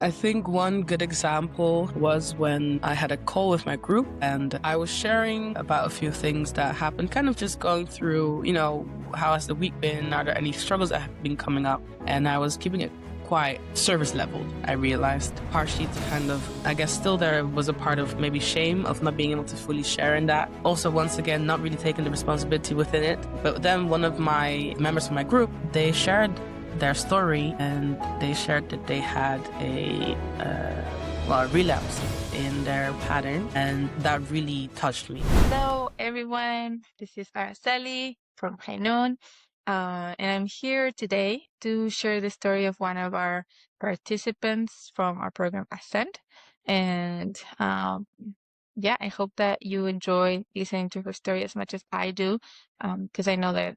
I think one good example was when I had a call with my group and I was sharing about a few things that happened, kind of just going through, how has the week been? Are there any struggles that have been coming up? And I was keeping it quite service leveled, I realized. Partially to kind of, I guess still there was a part of maybe shame of not being able to fully share in that. Also, once again, not really taking the responsibility within it. But then one of my members of my group, they shared their story and they shared that they had a relapse in their pattern, and that really touched me. Hello, everyone. This is Araceli from Hainon, and I'm here today to share the story of one of our participants from our program Ascend. And yeah, I hope that you enjoy listening to her story as much as I do, because I know that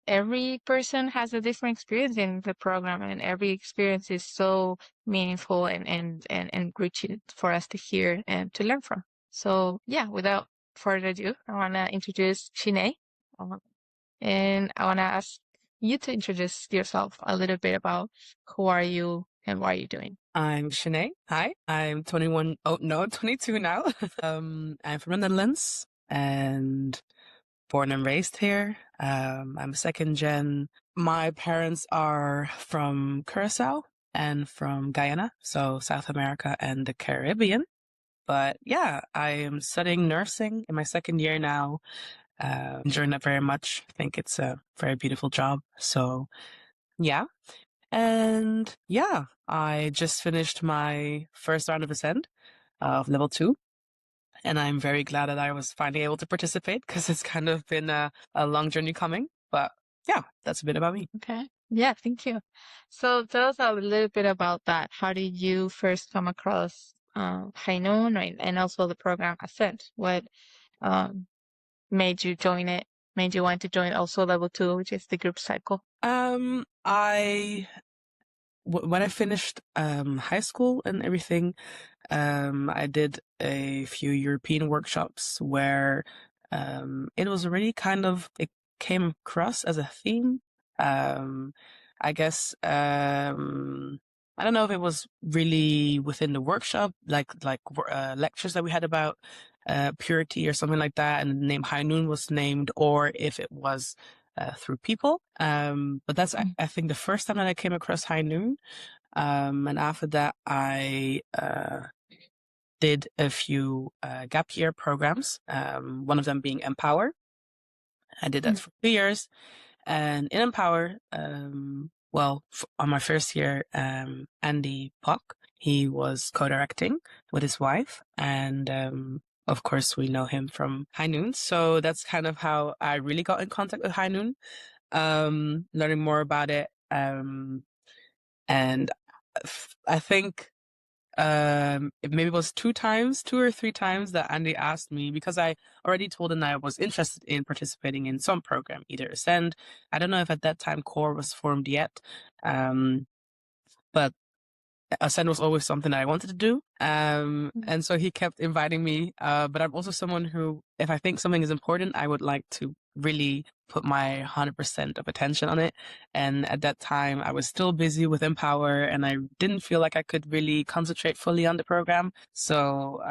every person has a different experience in the program, and every experience is so meaningful and enriching for us to hear and to learn from. So yeah, without further ado, I want to introduce Shinae, and I want to ask you to introduce yourself a little bit about who are you and what are you doing. I'm Shinae. Hi, I'm 21. Oh no, 22 now. I'm from the Netherlands and born and raised here. I'm second gen. My parents are from Curacao and from Guyana, so South America and the Caribbean. But yeah, I am studying nursing in my second year now. Enjoying that very much. I think it's a very beautiful job. So yeah. And yeah, I just finished my first round of Ascend of level 2. And I'm very glad that I was finally able to participate because it's kind of been a long journey coming. But yeah, that's a bit about me. Okay. Yeah, thank you. So tell us a little bit about that. How did you first come across Hainon, right, and also the program Ascent? What um, made you join it? Made you want to join also level 2, which is the group cycle? When I finished high school and everything, I did a few European workshops where it was really it came across as a theme. I guess I don't know if it was really within the workshop, lectures that we had about purity or something like that, and the name High Noon was named, or if it was through people. But that's I think the first time that I came across High Noon. And after that, I did a few gap year programs, one of them being Empower. I did that for 2 years. And in Empower, on my first year, Andy Pock, he was co-directing with his wife. And of course, we know him from High Noon. So that's kind of how I really got in contact with High Noon, learning more about it. And I think it maybe was 2 or 3 times that Andy asked me, because I already told him that I was interested in participating in some program, either Ascend. I don't know if at that time Core was formed yet, but Ascend was always something that I wanted to do. And so he kept inviting me. But I'm also someone who, if I think something is important, I would like to really put my 100% of attention on it. And at that time, I was still busy with Empower and I didn't feel like I could really concentrate fully on the program. So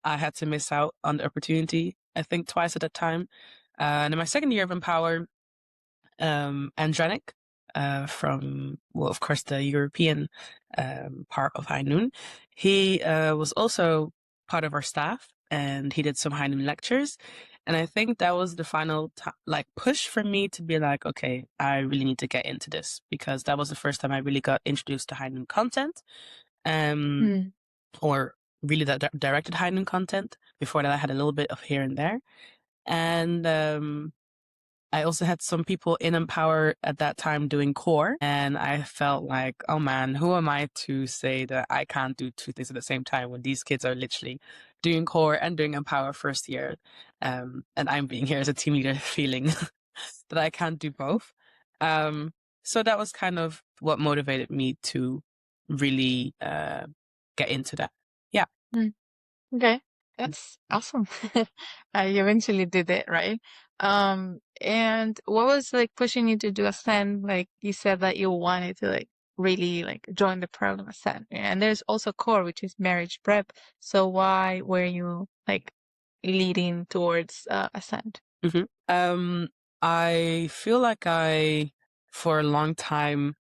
I had to miss out on the opportunity, I think twice at that time. And in my second year of Empower, Andrenic, of course, the European part of High Noon. He was also part of our staff, and he did some High Noon lectures. And I think that was the final push for me to be like, okay, I really need to get into this, because that was the first time I really got introduced to High Noon content, or really that directed High Noon content. Before that, I had a little bit of here and there. And I also had some people in Empower at that time doing core, and I felt like, oh man, who am I to say that I can't do two things at the same time when these kids are literally doing core and doing Empower first year, and I'm being here as a team leader feeling that I can't do both. So that was kind of what motivated me to really get into that. Yeah. Okay, that's awesome. You eventually did it, right? And what was like pushing you to do Ascend? Like you said that you wanted to like really like join the program Ascend? And there's also core, which is marriage prep. So why were you like leading towards Ascend? hmm I feel like for a long time,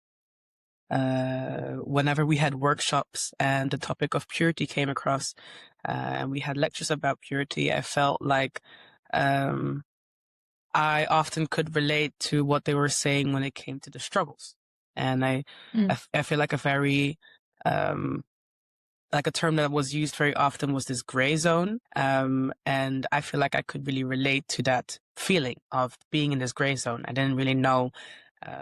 whenever we had workshops and the topic of purity came across, and we had lectures about purity, I felt like um, I often could relate to what they were saying when it came to the struggles. And Mm, I feel like a very, like a term that was used very often was this gray zone. And I feel like I could really relate to that feeling of being in this gray zone. I didn't really know.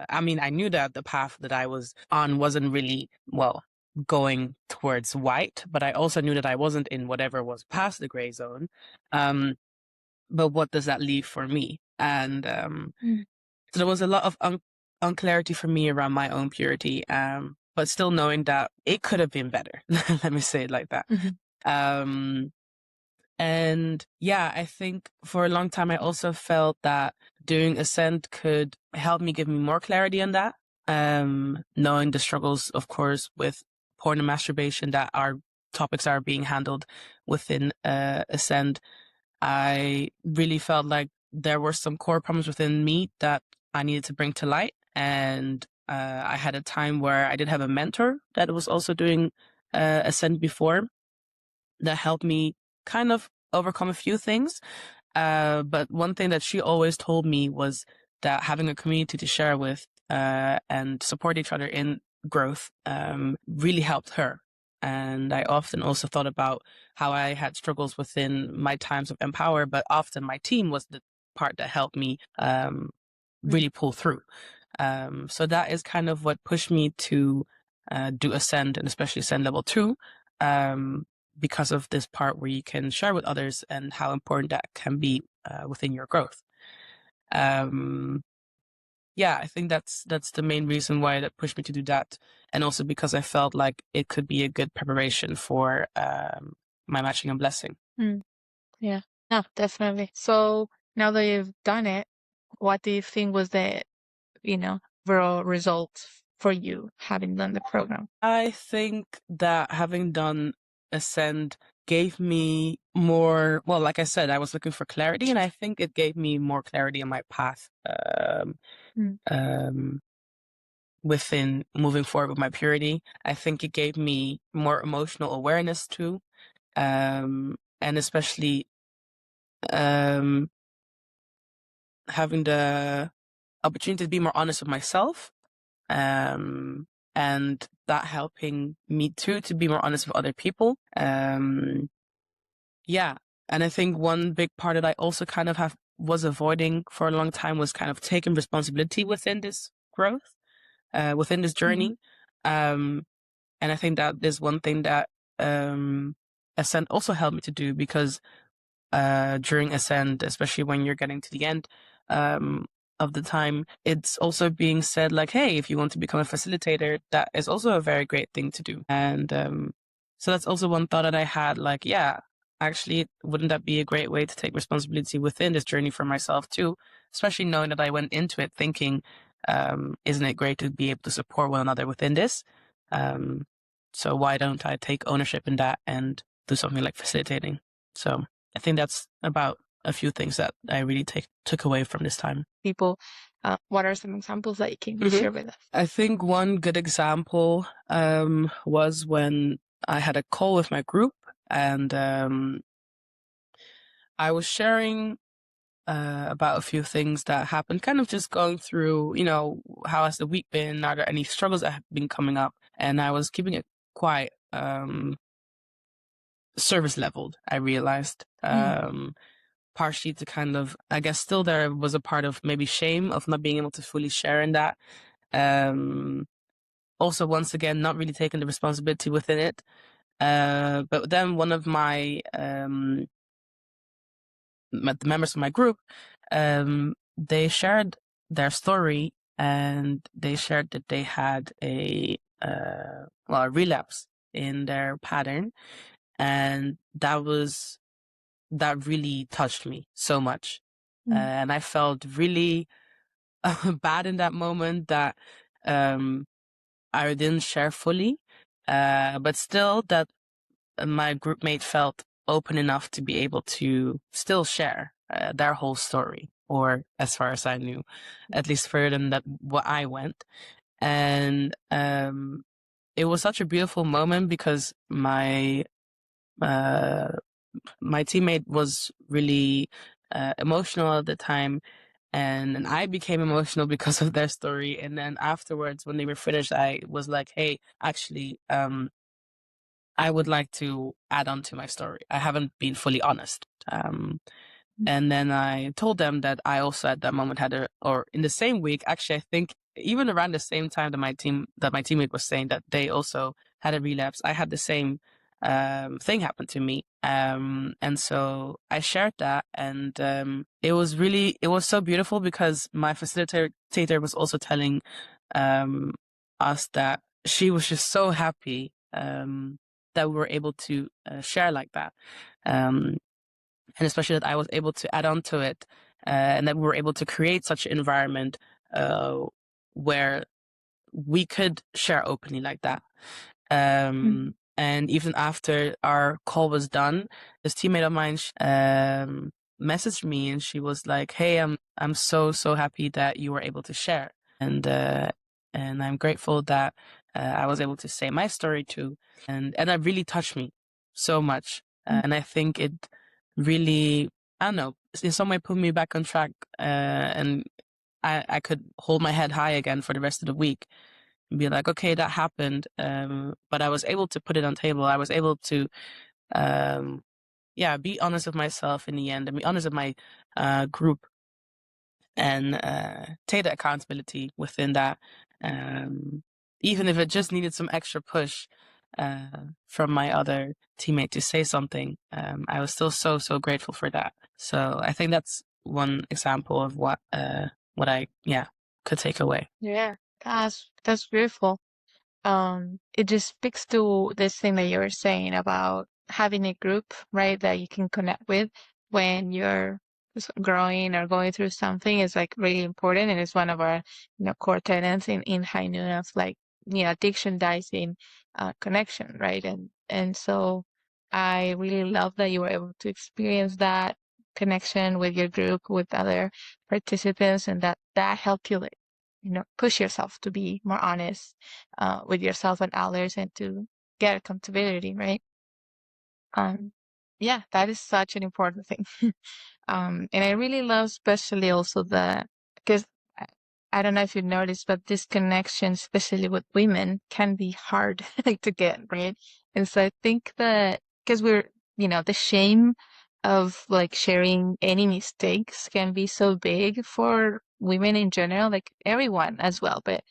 I mean, I knew that the path that I was on wasn't really, well, going towards white, but I also knew that I wasn't in whatever was past the gray zone. Um, but what does that leave for me? And mm, so there was a lot of unclarity for me around my own purity, but still knowing that it could have been better. Let me say it like that. mhm, Um, and yeah, I think for a long time I also felt that doing Ascent could help me give me more clarity on that. Knowing the struggles, of course, with porn and masturbation that are topics are being handled within Ascend, I really felt like there were some core problems within me that I needed to bring to light. And I had a time where I did have a mentor that was also doing Ascend before that helped me kind of overcome a few things. But one thing that she always told me was that having a community to share with and support each other in growth really helped her. And I often also thought about how I had struggles within my times of Empower, but often my team was the part that helped me mm, really pull through. So that is kind of what pushed me to do Ascend and especially Ascend Level 2. Um, because of this part where you can share with others and how important that can be within your growth. Um, yeah, I think that's the main reason why that pushed me to do that, and also because I felt like it could be a good preparation for my matching and blessing. mm. Yeah, no, definitely. So now that you've done it, what do you think was the, overall result for you having done the program? I think that having done Ascend gave me more, well, like I said, I was looking for clarity, and I think it gave me more clarity on my path. Mm, Um, within moving forward with my purity. I think it gave me more emotional awareness too. And especially um, having the opportunity to be more honest with myself. Um, and that helping me too to be more honest with other people. Yeah. And I think one big part that I also kind of have was avoiding for a long time was kind of taking responsibility within this growth, within this mhm, journey. Um, And I think that is one thing that Ascend also helped me to do because during Ascend, especially when you're getting to the end um, of the time, it's also being said like, hey, if you want to become a facilitator, that is also a very great thing to do. And so that's also one thought that I had like, yeah, actually, wouldn't that be a great way to take responsibility within this journey for myself too? Especially knowing that I went into it thinking, isn't it great to be able to support one another within this? Um, so why don't I take ownership in that and do something like facilitating? So I think that's about a few things that I really took away from this time. People, what are some examples that you can hmm share with us? I think one good example was when I had a call with my group and I was sharing about a few things that happened, kind of just going through, how has the week been? Are there any struggles that have been coming up? And I was keeping it quite service leveled, I realized. Mm, Partially to kind of, I guess still there was a part of maybe shame of not being able to fully share in that. Um, Also, once again, not really taking the responsibility within it. But then one of the members of my group, they shared their story and they shared that they had a relapse in their pattern. And that really touched me so much. mm, And I felt really bad in that moment that um, I didn't share fully, but still that my group mate felt open enough to be able to still share their whole story, or as far as I knew, at least further than that what I went. And it was such a beautiful moment because uh, my teammate was really emotional at the time, and I became emotional because of their story. And then afterwards, when they were finished, I was like, "Hey, actually, I would like to add on to my story. I haven't been fully honest." And then I told them that I also at that moment had or in the same week, actually, I think even around the same time that my teammate was saying that they also had a relapse, I had the same thing happen to me. And so I shared that, and it was so beautiful because my facilitator was also telling um, us that she was just so happy that we were able to share like that. Um, and especially that I was able to add on to it, and that we were able to create such an environment uh, where we could share openly like that. Mm. And even after our call was done, this teammate of mine messaged me, and she was like, "Hey, I'm so so happy that you were able to share, and I'm grateful that I was able to say my story too." And that really touched me so much, Mm. and I think it really, I don't know, in some way put me back on track, and I could hold my head high again for the rest of the week and be like, okay, that happened. But I was able to put it on table. I was able to, um, yeah, be honest with myself in the end and be honest with my group, and take the accountability within that. Um, Even if it just needed some extra push from my other teammate to say something, I was still so, so grateful for that. So I think that's one example of what I, yeah, could take away. Yeah, that's beautiful. It just speaks to this thing that you were saying about having a group, right, that you can connect with when you're growing or going through something is like really important, and it's one of our core tenets in High Noon of like addiction dies in connection, right? And so I really love that you were able to experience that connection with your group, with other participants, and that helped you like push yourself to be more honest with yourself and others and to get accountability, right? Um, yeah, that is such an important thing. And I really love, especially also because I, I don't know if you noticed, but this connection, especially with women, can be hard to get, right? And so I think that because the shame of like sharing any mistakes can be so big for women in general, like everyone as well, but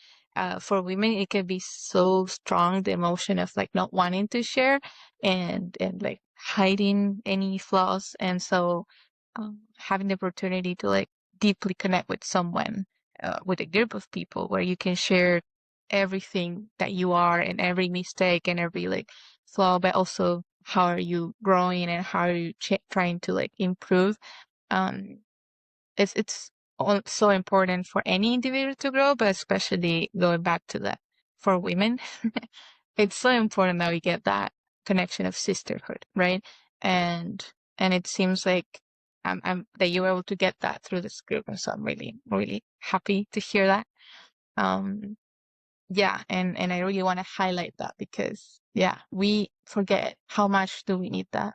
for women, it can be so strong, the emotion of like not wanting to share and like hiding any flaws. And so having the opportunity to like deeply connect with someone, with a group of people where you can share everything that you are and every mistake and every like flaw, but also how are you growing and how are you trying to like improve. Um, it's so important for any individual to grow, but especially going back to that for women, it's so important that we get that connection of sisterhood, right? And and it seems like that you were able to get that through this group, and so I'm really really happy to hear that. Um, yeah, and I really want to highlight that because yeah, we forget how much do we need that,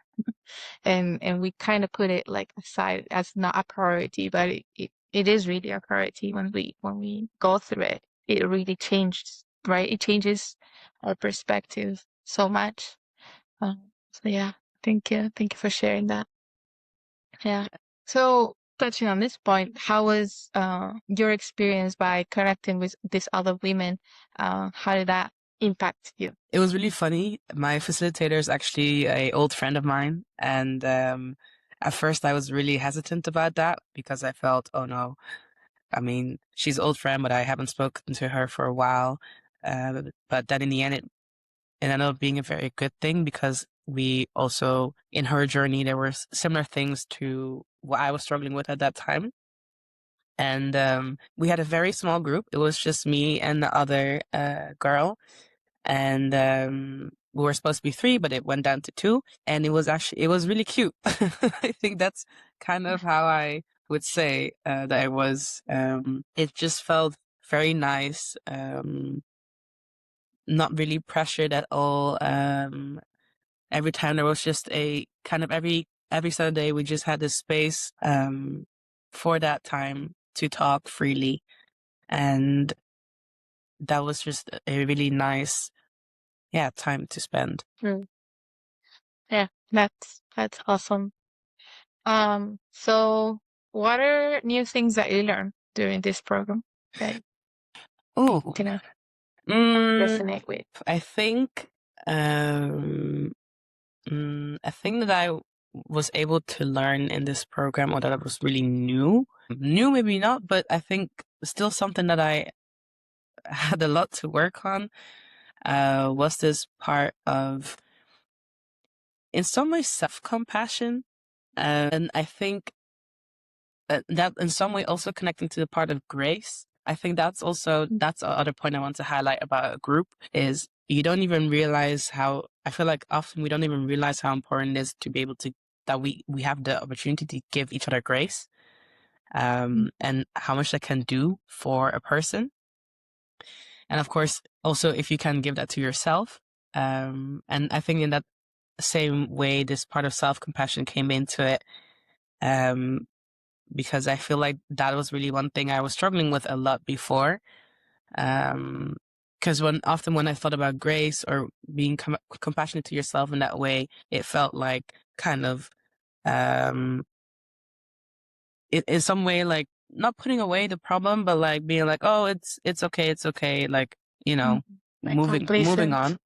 and we kind of put it like aside as not a priority, but it is really a priority when we go through it. It really changes, right? It changes our perspective so much. So yeah, thank you for sharing that. Yeah. So touching on this point, how was your experience by connecting with these other women? How did that impact you? It was really funny. My facilitator is actually a old friend of mine, and at first I was really hesitant about that because I felt, oh no, I mean, she's an old friend, but I haven't spoken to her for a while. But then in the end, it ended up being a very good thing because we also, in her journey, there were similar things to what I was struggling with at that time. And we had a very small group. It was just me and the other girl. And we were supposed to be three, but it went down to two. And it was really cute. I think that's kind of how I would say that it was. It just felt very nice. Not really pressured at all. Every time there was just a kind of every Saturday we just had this space for that time to talk freely, and that was just a really nice, yeah, time to spend. Mm. Yeah, that's awesome. So what are new things that you learned during this program that Oh, you know mm, resonate with? I think um, a thing that I was able to learn in this program, or that was really new maybe not, but I think still something that I had a lot to work on, was this part of, in some ways, self-compassion. And I think that in some way also connecting to the part of grace. I think Mm, that's the other point I want to highlight about a group is you don't even realize how, I feel like often we don't even realize how important it is to be able to, that we have the opportunity to give each other grace, mm, and how much that can do for a person. And of course, also if you can give that to yourself. And I think in that same way, this part of self-compassion came into it. Um, because I feel like that was really one thing I was struggling with a lot before. Because when I thought about grace or being compassionate to yourself in that way, it felt like kind of, um, in some way, like not putting away the problem, but like being like, oh, it's okay, like, you mm. know, Like moving complacent. on.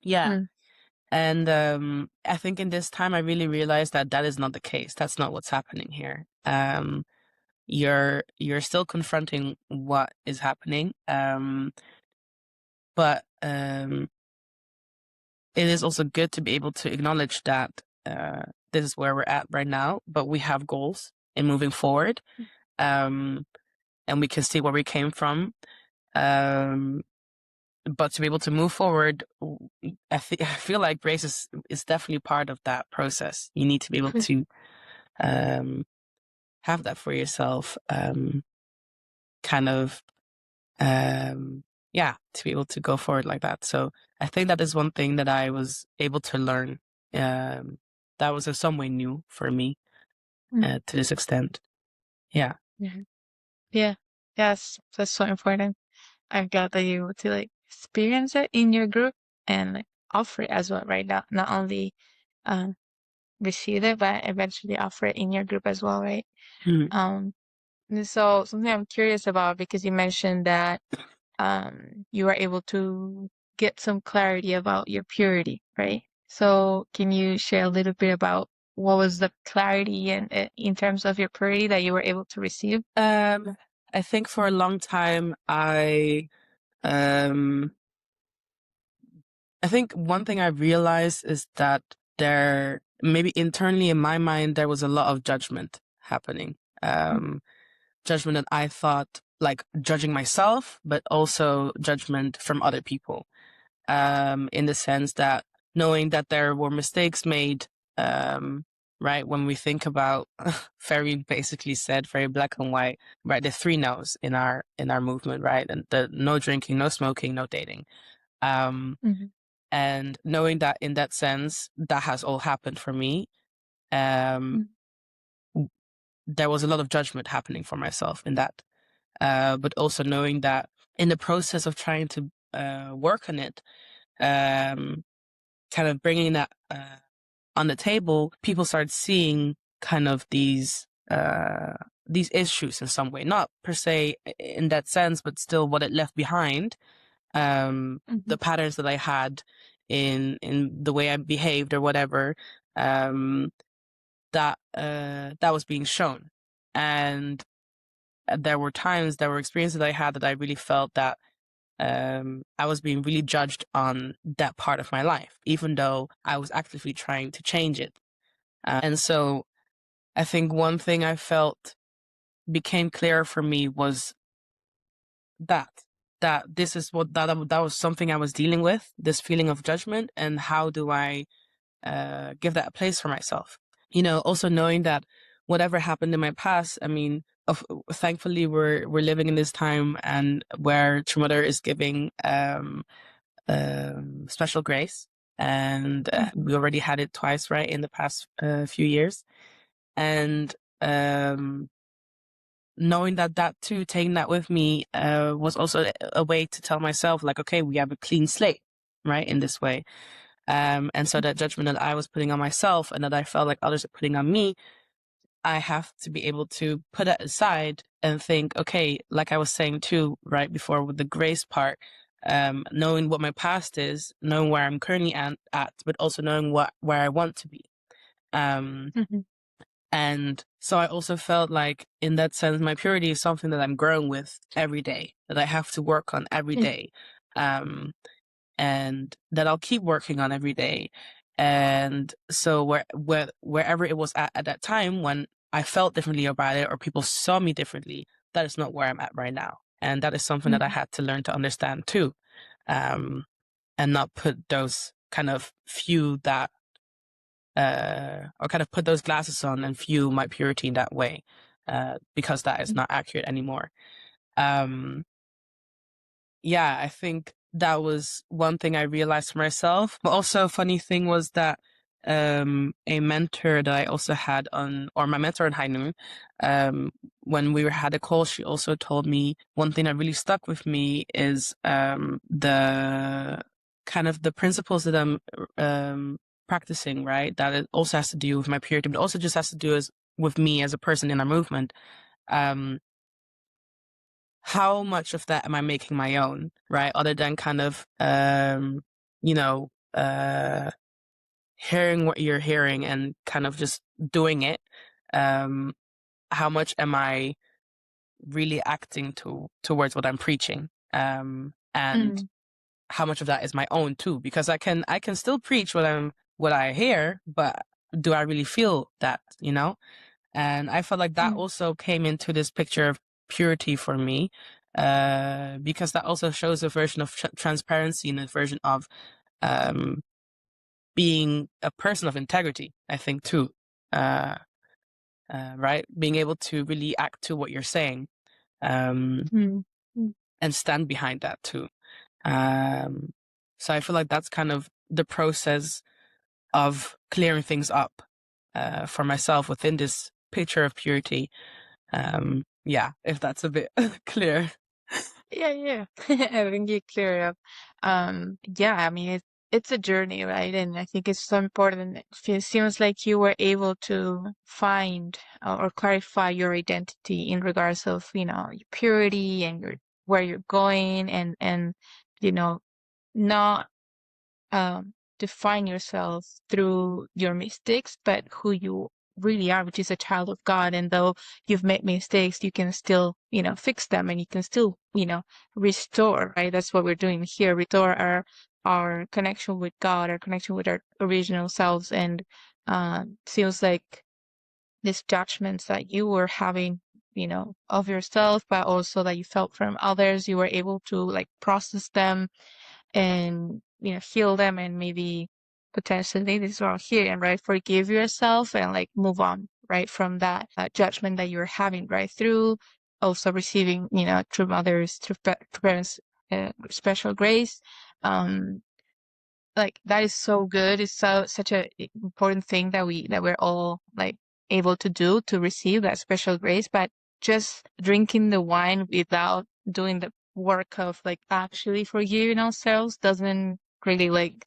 Yeah. Mm, And I think in this time, I really realized that that is not the case. That's not what's happening here. You're still confronting what is happening, but it is also good to be able to acknowledge that this is where we're at right now, but we have goals in moving forward, um, and we can see where we came from. Um, but to be able to move forward, I feel like grace is definitely part of that process. You need to be able to um, have that for yourself, kind of, um, yeah, to be able to go forward like that. So I think that is one thing that I was able to learn. Um, that was in some way new for me, mm, to this extent. Yeah. yeah. Yeah. Yes, that's so important. I'm glad that you were to like experience it in your group and like offer it as well, right? Not only um receive it, but eventually offer it in your group as well, right? Mm. Um, and so something I'm curious about because you mentioned that you were able to get some clarity about your purity, right? So can you share a little bit about what was the clarity and in terms of your purity that you were able to receive? Um, I think for a long time, um, I think one thing I realized is that there, maybe internally in my mind, there was a lot of judgment happening. Mm, Um, Judgment that I thought, like judging myself, but also judgment from other people. In the sense that knowing that there were mistakes made, um, right? When we think about, very basically said, very black and white, right? The three no's in our movement, right? And the no drinking, no smoking, no dating. Um, mhm, and knowing that in that sense, that has all happened for me. Um, mm, there was a lot of judgment happening for myself in that. But also knowing that in the process of trying to work on it, um, kind of bringing that on the table, people start seeing kind of these issues in some way, not per se in that sense, but still what it left behind, mhm, the patterns that I had in the way I behaved or whatever, um, that was being shown. And there were experiences that I had that I really felt that I was being really judged on that part of my life, even though I was actively trying to change it. And so I think one thing I felt became clearer for me was that this is what that was something I was dealing with, this feeling of judgment, and how do I give that a place for myself. Also knowing that whatever happened in my past, I mean, thankfully we're living in this time and where True Mother is giving special grace, and Mhm. we already had it twice, right, in the past few years, and um, knowing that too, taking that with me, was also a way to tell myself, like, okay, we have a clean slate, right, in this way. And so that judgment that I was putting on myself and that I felt like others are putting on me, I have to be able to put that aside and think, okay, like I was saying too, right before with the grace part, knowing what my past is, knowing where I'm currently at, but also knowing where I want to be. Um, Mhm. and so I also felt like in that sense, my purity is something that I'm growing with every day, that I have to work on every Mm. day. And that I'll keep working on every day. And so wherever it was at that time when I felt differently about it or people saw me differently, that is not where I'm at right now. And that is something that I Mhm. had to learn to understand too. Um, and not put those kind of few that, or kind of put those glasses on and view my purity in that way, because that is not accurate anymore. Um, yeah, I think that was one thing I realized for myself. But also a funny thing was that a mentor that I also had or my mentor in High Noon, um, when we had a call, she also told me one thing that really stuck with me is the kind of the principles that I'm practicing, right? That it also has to do with my purity, but also just has to do with me as a person in our movement. Um, how much of that am I making my own, right? Other than kind of, you know, hearing what you're hearing and kind of just doing it. Um, how much am I really acting towards what I'm preaching? And Mm. how much of that is my own too? Because I can still preach what I hear, but do I really feel that, you know? And I felt like that Mm. also came into this picture of purity for me, because that also shows a version of transparency and a version of um, being a person of integrity, I think, too. Uh, right? Being able to really act to what you're saying, um, Mm. Mm. and stand behind that, too. Um, so I feel like that's kind of the process of clearing things up for myself within this picture of purity. Yeah, if that's a bit clear. Yeah, yeah. I think you clear up. Yeah, I mean it's a journey, right? And I think it's so important. It seems like you were able to find or clarify your identity in regards of, your purity and your where you're going and you know, not define yourself through your mistakes, but who you really are, which is a child of God. And though you've made mistakes, you can still, fix them and you can still, restore, right? That's what we're doing here. Restore our connection with God, our connection with our original selves. And feels like these judgments that you were having, of yourself, but also that you felt from others, you were able to like process them and heal them and maybe potentially this is what I'm hearing, right? Forgive yourself and like move on, right, from that judgment that you're having, right? Through also receiving, through mothers, through parents, special grace. Um, like that is so good. It's such a important thing that we're all like able to do to receive that special grace. But just drinking the wine without doing the work of like actually forgiving ourselves doesn't really like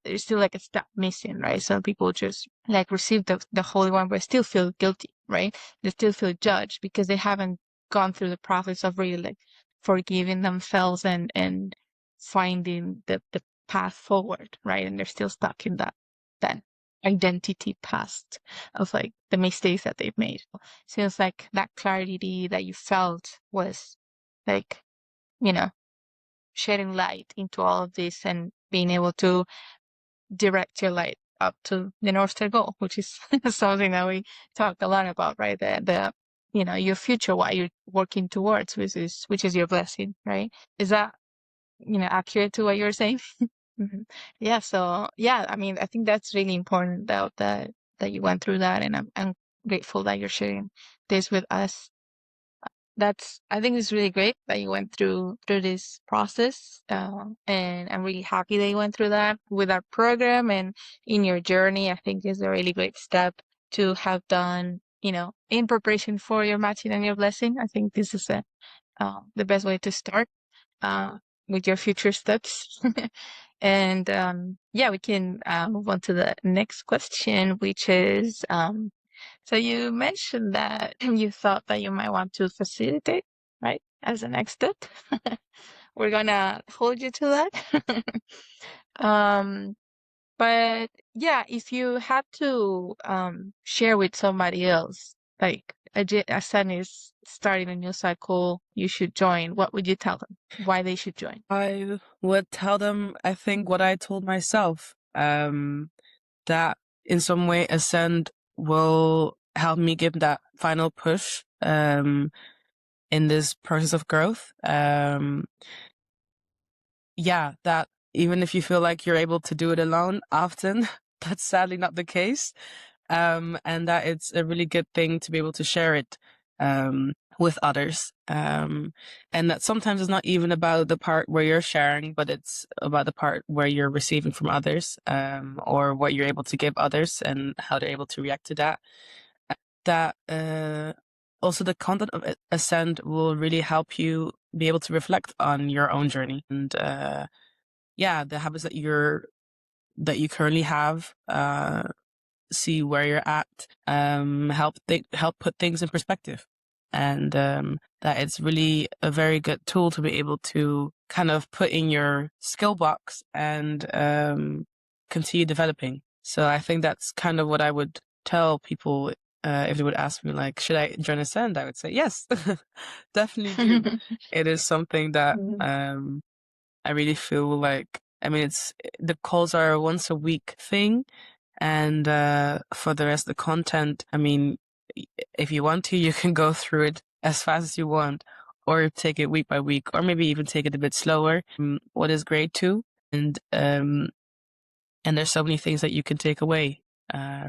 there's still like a step missing, right? Some people just like receive the holy wine but still feel guilty, right? They still feel judged because they haven't gone through the process of really like forgiving themselves and finding the path forward, right? And they're still stuck in that identity past of like the mistakes that they've made. Seems like that clarity that you felt was like, you know, shedding light into all of this and being able to direct your light up to the North Star goal, which is something that we talk a lot about, right? The your future, what you're working towards, which is your blessing, right? Is that, accurate to what you're saying? Mhm. Yeah. So yeah, I mean, I think that's really important that you went through that, and I'm grateful that you're sharing this with us. I think it's really great that you went through this process, and I'm really happy that you went through that with our program and in your journey. I think is a really great step to have done, in preparation for your matching and your blessing. I think this is the best way to start uh, with your future steps. And yeah, we can move on to the next question, which is so you mentioned that you thought that you might want to facilitate, right, as the next step. We're gonna hold you to that. um, but yeah, if you had to share with somebody else, like a son is starting a new cycle, you should join, what would you tell them? Why they should join? I would tell them, I think, what I told myself, that in some way Ascend will help me give that final push in this process of growth. Yeah, that even if you feel like you're able to do it alone, often that's sadly not the case. And that it's a really good thing to be able to share it with others. And that sometimes it's not even about the part where you're sharing, but it's about the part where you're receiving from others, or what you're able to give others and how they're able to react to that. That also the content of Ascend will really help you be able to reflect on your own journey and yeah, the habits that you currently have. See where you're at, help put things in perspective, and that it's really a very good tool to be able to kind of put in your skill box and continue developing. So I think that's kind of what I would tell people if they would ask me, like, should I join Ascend? I would say yes, definitely do. It is something that I really feel like, I mean, it's the calls are a once a week thing. And for the rest of the content, I mean, if you want to, you can go through it as fast as you want, or take it week by week, or maybe even take it a bit slower. What is great too, and there's so many things that you can take away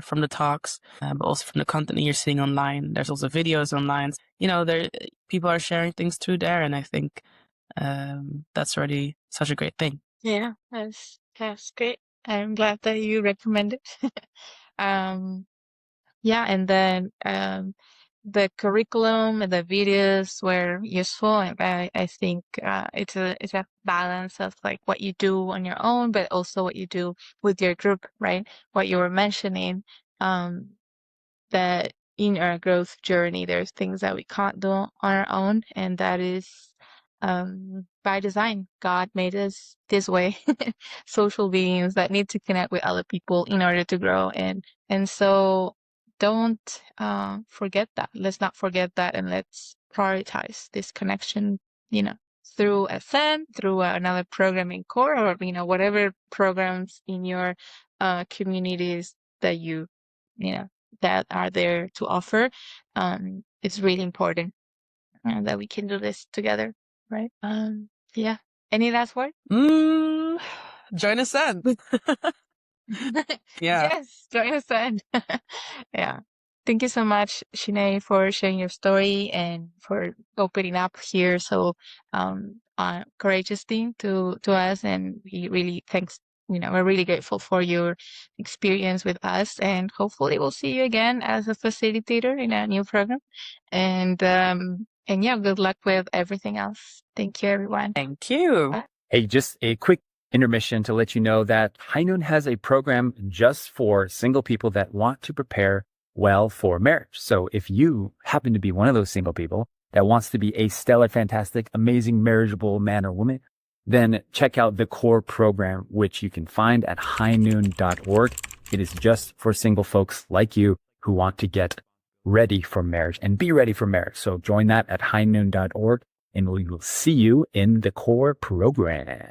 from the talks, but also from the content that you're seeing online. There's also videos online. There people are sharing things through there, and I think that's already such a great thing. Yeah, that's great. I'm glad that you recommend it. Um, yeah, and then the curriculum and the videos were useful, and I think it's a balance of like what you do on your own, but also what you do with your group, right? What you were mentioning, that in our growth journey, there's things that we can't do on our own, and that is by design. God made us this way, social beings that need to connect with other people in order to grow, and so don't forget that. Let's not forget that, and let's prioritize this connection. You know, through Ascend, through another program in core, or whatever programs in your communities that you know that are there to offer. It's really important that we can do this together, right? Yeah. Any last word? Mm, join us then. Yeah. Yes, join us then. Yeah. Thank you so much, Shinae, for sharing your story and for opening up here so courageously to us. And we really we're really grateful for your experience with us. And hopefully we'll see you again as a facilitator in a new program. And yeah, good luck with everything else. Thank you, everyone. Thank you. Bye. Hey, just a quick intermission to let you know that High Noon has a program just for single people that want to prepare well for marriage. So if you happen to be one of those single people that wants to be a stellar, fantastic, amazing, marriageable man or woman, then check out the core program, which you can find at highnoon.org. It is just for single folks like you who want to get ready for marriage and be ready for marriage. So join that at highnoon.org, and we will see you in the core program.